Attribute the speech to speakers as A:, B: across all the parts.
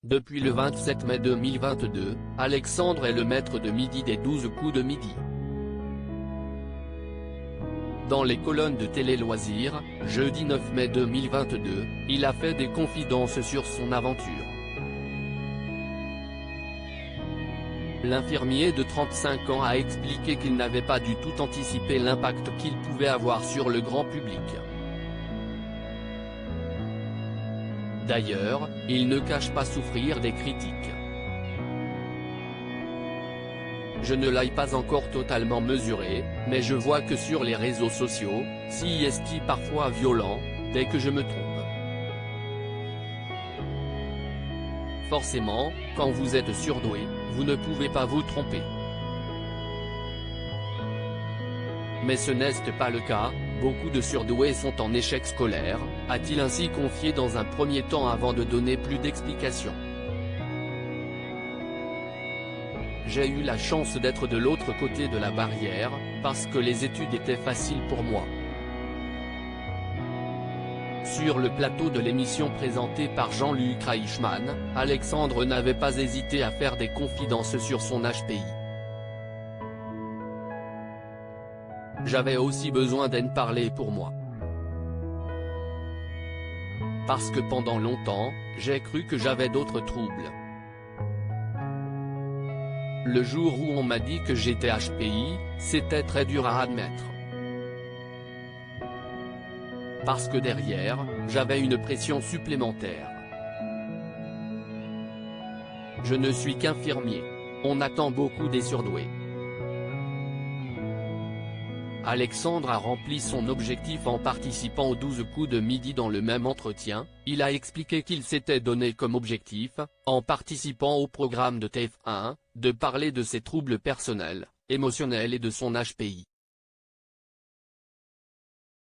A: Depuis le 27 mai 2022, Alexandre est le maître de midi des 12 coups de midi. Dans les colonnes de Télé Loisirs, jeudi 9 mai 2022, il a fait des confidences sur son aventure. L'infirmier de 35 ans a expliqué qu'il n'avait pas du tout anticipé l'impact qu'il pouvait avoir sur le grand public. D'ailleurs, il ne cache pas souffrir des critiques. Je ne l'ai pas encore totalement mesuré, mais je vois que sur les réseaux sociaux, si est parfois violent, dès que je me trompe. Forcément, quand vous êtes surdoué, vous ne pouvez pas vous tromper. Mais ce n'est pas le cas, beaucoup de surdoués sont en échec scolaire, a-t-il ainsi confié dans un premier temps avant de donner plus d'explications. J'ai eu la chance d'être de l'autre côté de la barrière, parce que les études étaient faciles pour moi. Sur le plateau de l'émission présentée par Jean-Luc Reichmann, Alexandre n'avait pas hésité à faire des confidences sur son HPI. J'avais aussi besoin d'en parler pour moi. Parce que pendant longtemps, j'ai cru que j'avais d'autres troubles. Le jour où on m'a dit que j'étais HPI, c'était très dur à admettre. Parce que derrière, j'avais une pression supplémentaire. Je ne suis qu'infirmier. On attend beaucoup des surdoués. Alexandre a rempli son objectif en participant aux 12 coups de midi. Dans le même entretien, il a expliqué qu'il s'était donné comme objectif, en participant au programme de TF1, de parler de ses troubles personnels, émotionnels et de son HPI.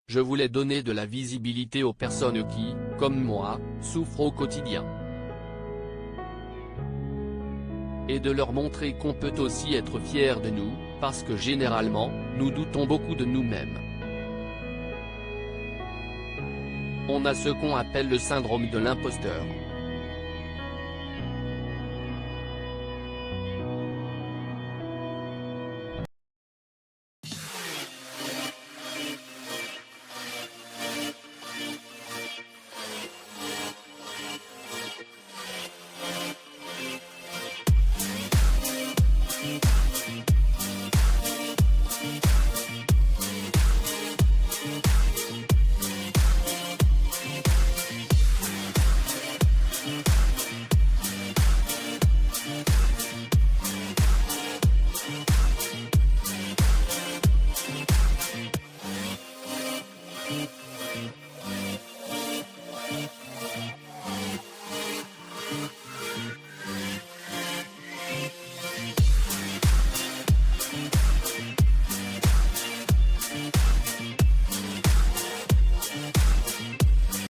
A: Je voulais donner de la visibilité aux personnes qui, comme moi, souffrent au quotidien. Et de leur montrer qu'on peut aussi être fier de nous, parce que généralement, nous doutons beaucoup de nous-mêmes. On a ce qu'on appelle le syndrome de l'imposteur.